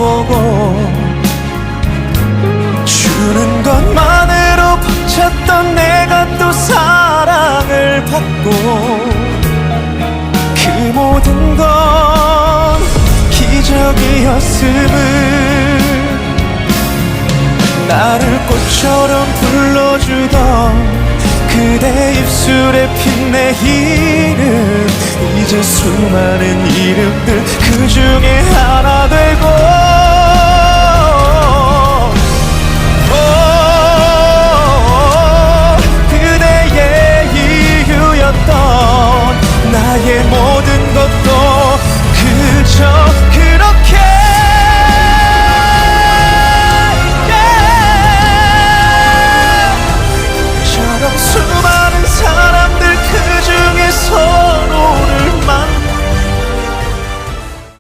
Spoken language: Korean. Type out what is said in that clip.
바라보고 주는 것만으로 벅찼던 내가 또 사랑을 받고 그 모든 건 기적이었음을 나를 꽃처럼 불러주던 그대 입술에 핀 내 이름 이제 수많은 이름들 그 중에 하나 되고